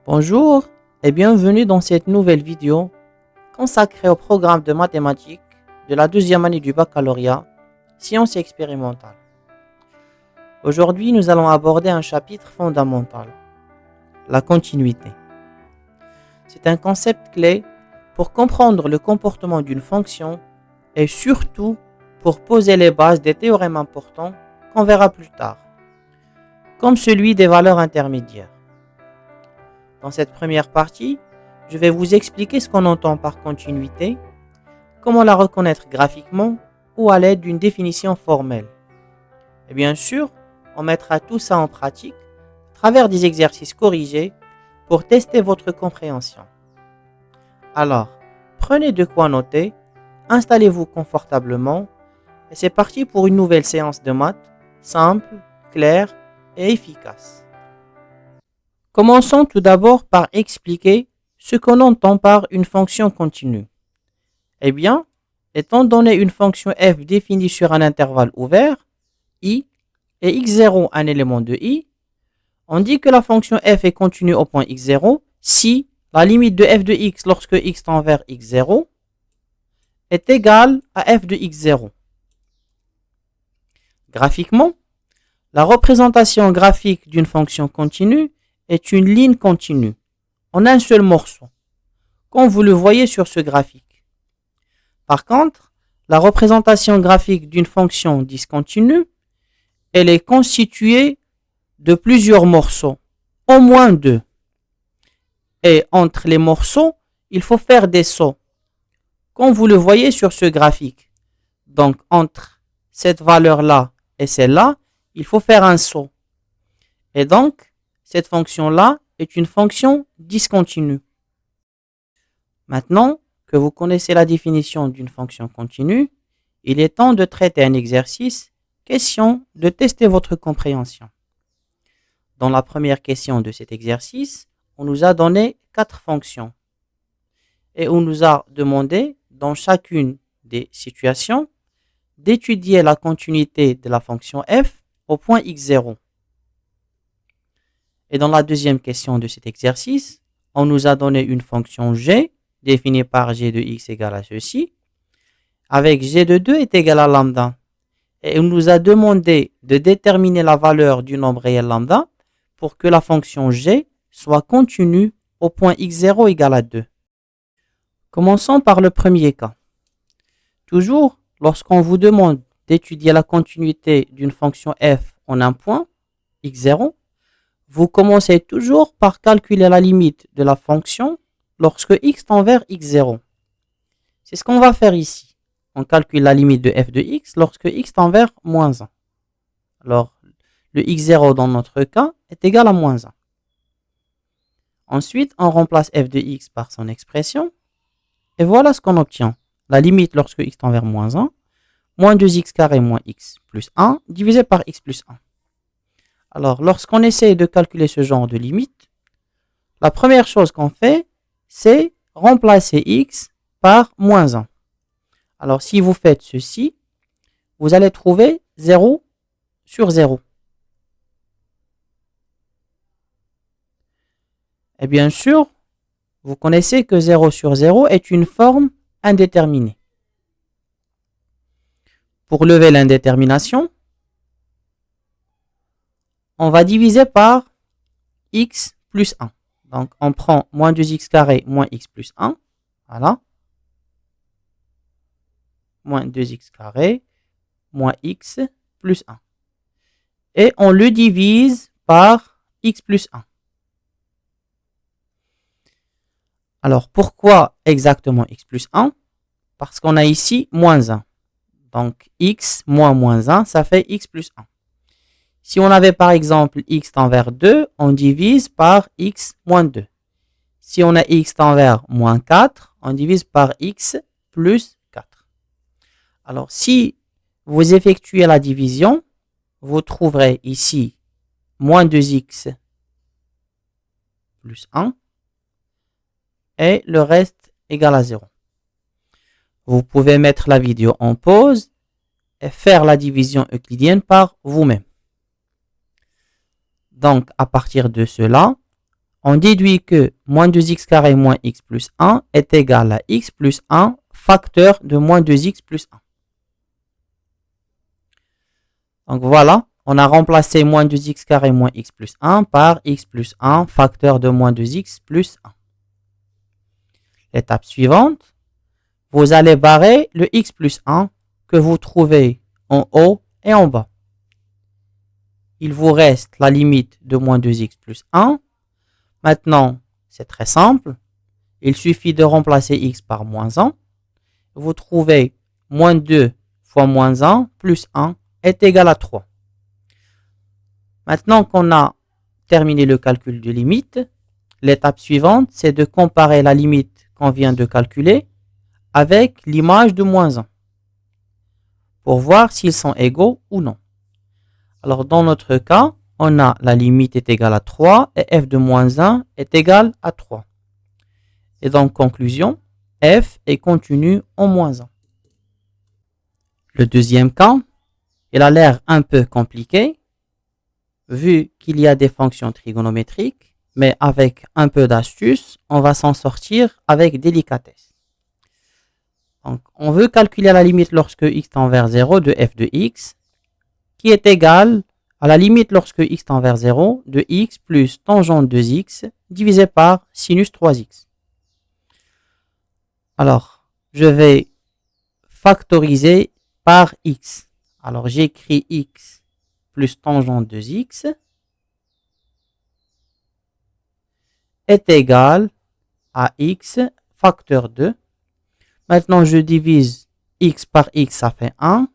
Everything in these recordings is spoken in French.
Bonjour et bienvenue dans cette nouvelle vidéo consacrée au programme de mathématiques de la deuxième année du baccalauréat, sciences expérimentales. Aujourd'hui, nous allons aborder un chapitre fondamental, la continuité. C'est un concept clé pour comprendre le comportement d'une fonction et surtout pour poser les bases des théorèmes importants qu'on verra plus tard, comme celui des valeurs intermédiaires. Dans cette première partie, je vais vous expliquer ce qu'on entend par continuité, comment la reconnaître graphiquement ou à l'aide d'une définition formelle. Et bien sûr, on mettra tout ça en pratique à travers des exercices corrigés pour tester votre compréhension. Alors, prenez de quoi noter, installez-vous confortablement et c'est parti pour une nouvelle séance de maths simple, claire et efficace. Commençons tout d'abord par expliquer ce qu'on entend par une fonction continue. Eh bien, étant donné une fonction f définie sur un intervalle ouvert, i, et x0 un élément de i, on dit que la fonction f est continue au point x0 si la limite de f de x lorsque x tend vers x0 est égale à f de x0. Graphiquement, la représentation graphique d'une fonction continue est une ligne continue, en un seul morceau, comme vous le voyez sur ce graphique. Par contre, la représentation graphique d'une fonction discontinue, elle est constituée de plusieurs morceaux, au moins deux. Et entre les morceaux, il faut faire des sauts, comme vous le voyez sur ce graphique. Donc, entre cette valeur-là et celle-là, il faut faire un saut. Et donc, cette fonction-là est une fonction discontinue. Maintenant que vous connaissez la définition d'une fonction continue, il est temps de traiter un exercice, question de tester votre compréhension. Dans la première question de cet exercice, on nous a donné 4 fonctions et on nous a demandé, dans chacune des situations, d'étudier la continuité de la fonction f au point x0. Et dans la deuxième question de cet exercice, on nous a donné une fonction g, définie par g de x égale à ceci, avec g de 2 est égal à lambda. Et on nous a demandé de déterminer la valeur du nombre réel lambda pour que la fonction g soit continue au point x0 égale à 2. Commençons par le premier cas. Toujours, lorsqu'on vous demande d'étudier la continuité d'une fonction f en un point, x0, vous commencez toujours par calculer la limite de la fonction lorsque x tend vers x0. C'est ce qu'on va faire ici. On calcule la limite de f de x lorsque x tend vers moins 1. Alors, le x0 dans notre cas est égal à moins 1. Ensuite, on remplace f de x par son expression. Et voilà ce qu'on obtient. La limite lorsque x tend vers moins 1, moins 2x carré moins x plus 1 divisé par x plus 1. Alors, lorsqu'on essaie de calculer ce genre de limite, la première chose qu'on fait, c'est remplacer x par moins 1. Alors, si vous faites ceci, vous allez trouver 0 sur 0. Et bien sûr, vous connaissez que 0 sur 0 est une forme indéterminée. Pour lever l'indétermination, on va diviser par x plus 1. Donc, on prend moins 2x carré moins x plus 1. Voilà. Moins 2x carré moins x plus 1. Et on le divise par x plus 1. Alors, pourquoi exactement x plus 1? Parce qu'on a ici moins 1. Donc, x moins moins 1, ça fait x plus 1. Si on avait par exemple x tend vers 2, on divise par x moins 2. Si on a x tend vers moins 4, on divise par x plus 4. Alors si vous effectuez la division, vous trouverez ici moins 2x plus 1 et le reste égal à 0. Vous pouvez mettre la vidéo en pause et faire la division euclidienne par vous-même. Donc, à partir de cela, on déduit que moins 2x carré moins x plus 1 est égal à x plus 1 facteur de moins 2x plus 1. Donc voilà, on a remplacé moins 2x carré moins x plus 1 par x plus 1 facteur de moins 2x plus 1. L'étape suivante, vous allez barrer le x plus 1 que vous trouvez en haut et en bas. Il vous reste la limite de moins 2x plus 1. Maintenant, c'est très simple. Il suffit de remplacer x par moins 1. Vous trouvez moins 2 fois moins 1 plus 1 est égal à 3. Maintenant qu'on a terminé le calcul de limite, l'étape suivante, c'est de comparer la limite qu'on vient de calculer avec l'image de moins 1 pour voir s'ils sont égaux ou non. Alors, dans notre cas, on a la limite est égale à 3 et f de moins 1 est égal à 3. Et donc, conclusion, f est contenu en moins 1. Le deuxième cas, il a l'air un peu compliqué, vu qu'il y a des fonctions trigonométriques, mais avec un peu d'astuce, on va s'en sortir avec délicatesse. Donc, on veut calculer la limite lorsque x tend vers 0 de f de x, qui est égale à la limite lorsque x tend vers 0 de x plus tangente 2x divisé par sinus 3x. Alors, je vais factoriser par x. Alors, j'écris x plus tangente 2x est égal à x facteur 2. Maintenant, je divise x par x, ça fait 1.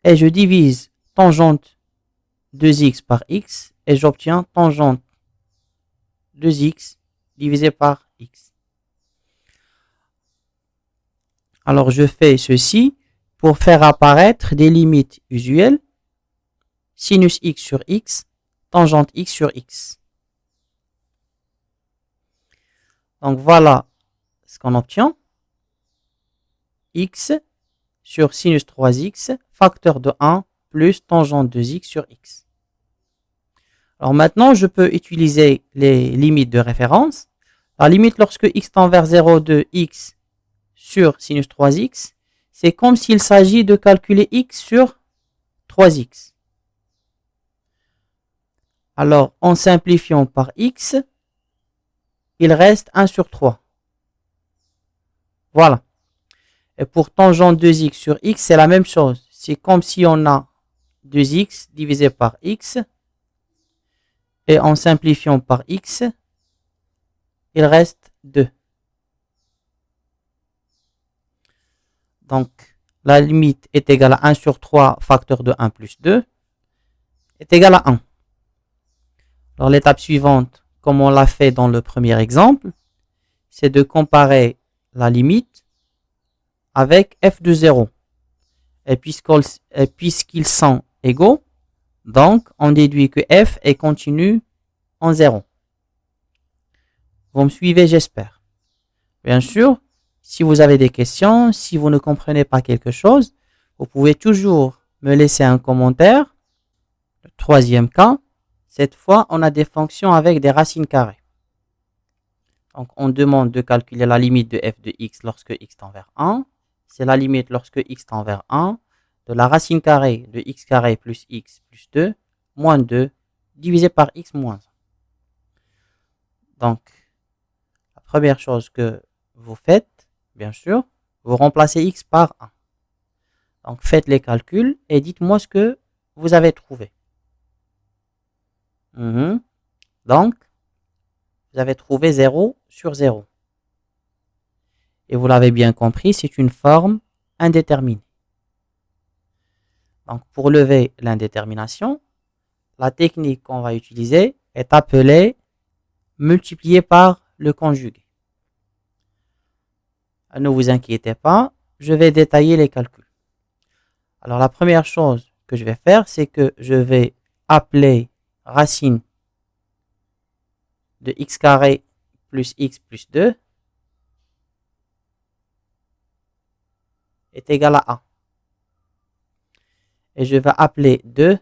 Et je divise tangente 2x par x et j'obtiens tangente 2x divisé par x. Alors, je fais ceci pour faire apparaître des limites usuelles. Sinus x sur x, tangente x sur x. Donc, voilà ce qu'on obtient. X sur sinus 3x, facteur de 1 plus tangente 2x sur x. Alors maintenant, je peux utiliser les limites de référence. La limite lorsque x tend vers 0 de x sur sinus 3x, c'est comme s'il s'agit de calculer x sur 3x. Alors, en simplifiant par x, il reste 1 sur 3. Voilà. Et pour tangente 2x sur x, c'est la même chose. C'est comme si on a 2x divisé par x. Et en simplifiant par x, il reste 2. Donc, la limite est égale à 1 sur 3 facteur de 1 plus 2 est égale à 1. Alors, l'étape suivante, comme on l'a fait dans le premier exemple, c'est de comparer la limite avec f de 0. Et puisqu'ils sont égaux, donc on déduit que f est continu en 0. Vous me suivez, j'espère. Bien sûr, si vous avez des questions, si vous ne comprenez pas quelque chose, vous pouvez toujours me laisser un commentaire. Le troisième cas, cette fois, on a des fonctions avec des racines carrées. Donc, on demande de calculer la limite de f de x lorsque x tend vers 1. C'est la limite lorsque x tend vers 1 de la racine carrée de x carré plus x plus 2 moins 2 divisé par x moins 1. Donc, la première chose que vous faites, bien sûr, vous remplacez x par 1. Donc, faites les calculs et dites-moi ce que vous avez trouvé. Donc, vous avez trouvé 0 sur 0. Et vous l'avez bien compris, c'est une forme indéterminée. Donc, pour lever l'indétermination, la technique qu'on va utiliser est appelée multiplier par le conjugué. Ne vous inquiétez pas, je vais détailler les calculs. Alors, la première chose que je vais faire, c'est que je vais appeler racine de x carré plus x plus 2 est égal à 1. Et je vais appeler 2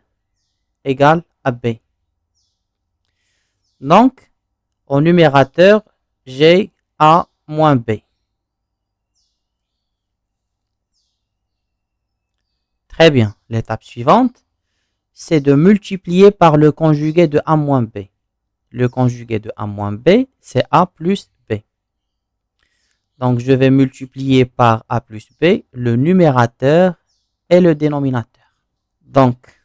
égale à b. Donc, Au numérateur, j'ai A moins B. Très bien. L'étape suivante, c'est de multiplier par le conjugué de A moins B. Le conjugué de A moins B, c'est A plus B. Donc, je vais multiplier par A plus B le numérateur et le dénominateur. Donc,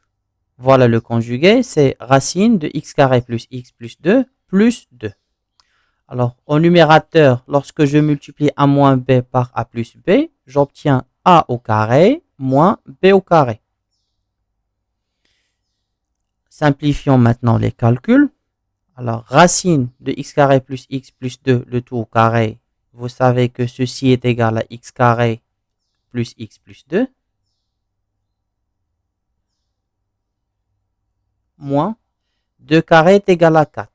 voilà le conjugué, c'est racine de x carré plus x plus 2 plus 2. Alors, au numérateur, lorsque je multiplie A moins B par A plus B, j'obtiens A au carré moins B au carré. Simplifions maintenant les calculs. Alors, racine de x carré plus x plus 2, le tout au carré, vous savez que ceci est égal à x carré plus x plus 2, moins 2 carré est égal à 4.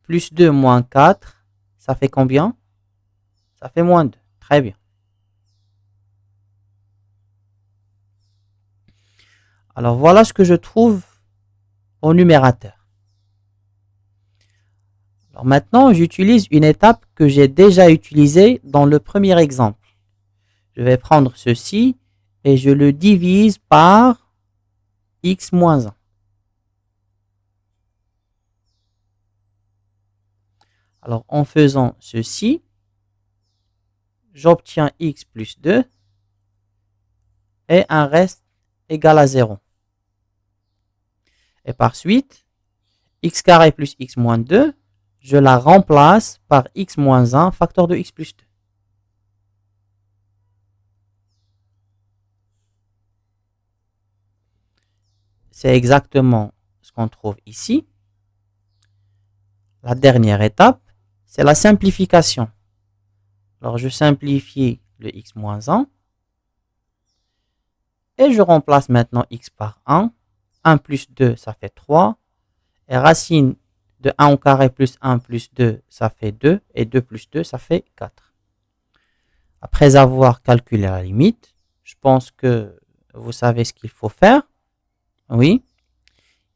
Plus 2 moins 4, ça fait combien? Ça fait moins 2. Très bien. Alors, voilà ce que je trouve au numérateur. Alors maintenant, j'utilise une étape que j'ai déjà utilisée dans le premier exemple. Je vais prendre ceci et je le divise par x moins 1. Alors, en faisant ceci, j'obtiens x plus 2 et un reste égal à 0. Et par suite, x carré plus x moins 2, je la remplace par x moins 1, facteur de x plus 2. C'est exactement ce qu'on trouve ici. La dernière étape, c'est la simplification. Alors, je simplifie le x moins 1. Et je remplace maintenant x par 1. 1 plus 2, ça fait 3. Et racine de 1 au carré plus 1 plus 2, ça fait 2. Et 2 plus 2, ça fait 4. Après avoir calculé la limite, je pense que vous savez ce qu'il faut faire. Oui.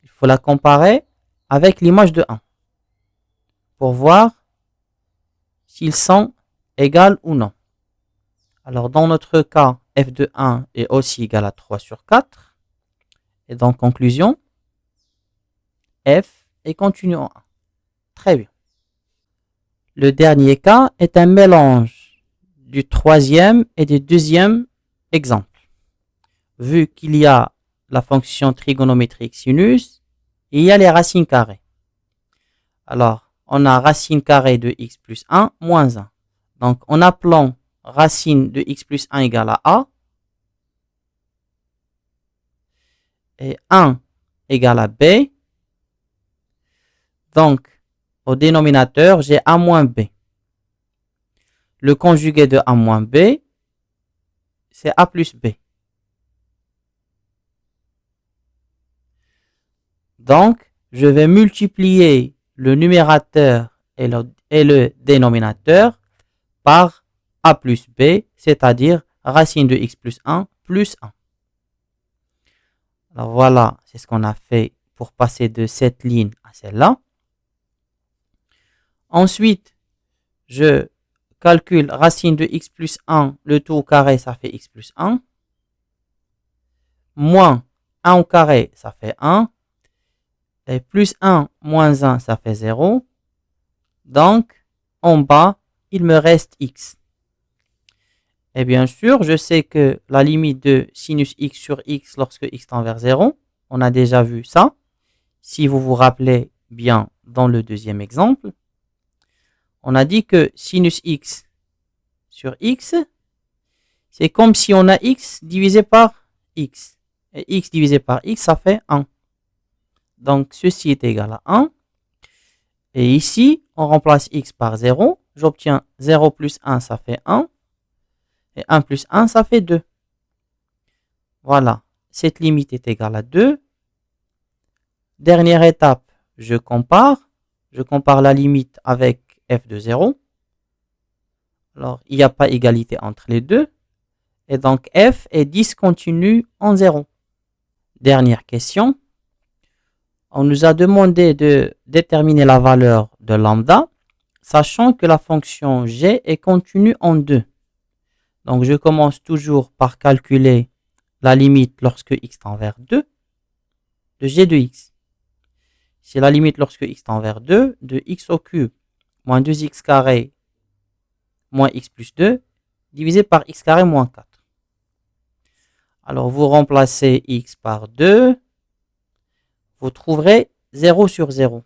Il faut la comparer avec l'image de 1. Pour voir s'ils sont égaux ou non. Alors, dans notre cas, f de 1 est aussi égal à 3 sur 4. Et donc, conclusion, f est continu en 1. Très bien. Le dernier cas est un mélange du troisième et du deuxième exemple. Vu qu'il y a la fonction trigonométrique sinus, il y a les racines carrées. Alors, on a racine carrée de x plus 1 moins 1. Donc, en appelant racine de x plus 1 égale à a, et 1 égale à b, donc, au dénominateur, j'ai a moins b. Le conjugué de a moins b, c'est a plus b. Donc, je vais multiplier le numérateur et le dénominateur par a plus b, c'est-à-dire racine de x plus 1 plus 1. Alors voilà, c'est ce qu'on a fait pour passer de cette ligne à celle-là. Ensuite, je calcule racine de x plus 1, le tout au carré, ça fait x plus 1. Moins 1 au carré, ça fait 1. Et plus 1 moins 1, ça fait 0. Donc, en bas, il me reste x. Et bien sûr, je sais que la limite de sinus x sur x lorsque x tend vers 0, on a déjà vu ça. Si vous vous rappelez bien dans le deuxième exemple, on a dit que sinus x sur x, c'est comme si on a x divisé par x. Et x divisé par x, ça fait 1. Donc, ceci est égal à 1. Et ici, on remplace x par 0. J'obtiens 0 plus 1, ça fait 1. Et 1 plus 1, ça fait 2. Voilà. Cette limite est égale à 2. Dernière étape, je compare. Je compare la limite avec f de 0. Alors, il n'y a pas égalité entre les deux. Et donc, f est discontinu en 0. Dernière question. On nous a demandé de déterminer la valeur de lambda, sachant que la fonction g est contenue en 2. Donc, je commence toujours par calculer la limite lorsque x tend vers 2 de g de x. C'est la limite lorsque x tend vers 2 de x au cube moins 2x carré moins x plus 2 divisé par x carré moins 4. Alors, vous remplacez x par 2, vous trouverez 0 sur 0.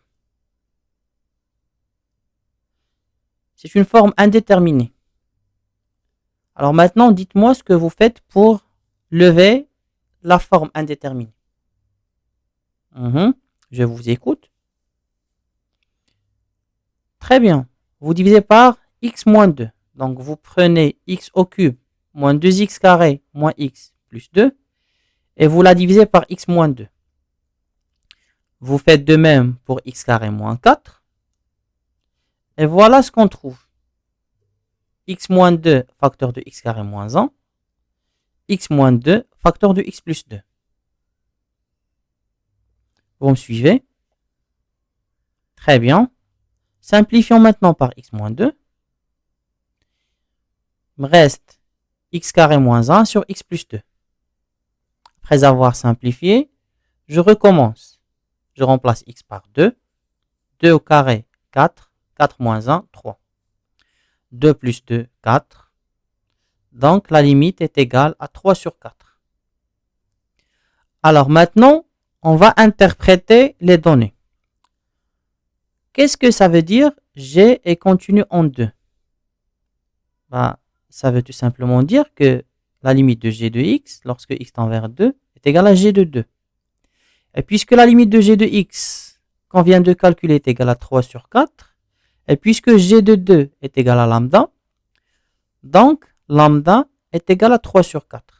C'est une forme indéterminée. Alors maintenant, dites-moi ce que vous faites pour lever la forme indéterminée. Je vous écoute. Très bien. Vous divisez par x moins 2. Donc, vous prenez x au cube moins 2x carré moins x plus 2 et vous la divisez par x moins 2. Vous faites de même pour x carré moins 4. Et voilà ce qu'on trouve. X moins 2 facteur de x carré moins 1. X moins 2 facteur de x plus 2. Vous me suivez? Très bien. Simplifions maintenant par x moins 2. Il me reste x carré moins 1 sur x plus 2. Après avoir simplifié, je recommence. Je remplace x par 2. 2 au carré, 4. 4 moins 1, 3. 2 plus 2, 4. Donc, la limite est égale à 3 sur 4. Alors maintenant, on va interpréter les données. Qu'est-ce que ça veut dire g est continu en 2? Ça veut tout simplement dire que la limite de g de x, lorsque x tend vers 2, est égale à g de 2. Et puisque la limite de g de x qu'on vient de calculer est égale à 3 sur 4, et puisque g de 2 est égal à lambda, donc lambda est égal à 3 sur 4.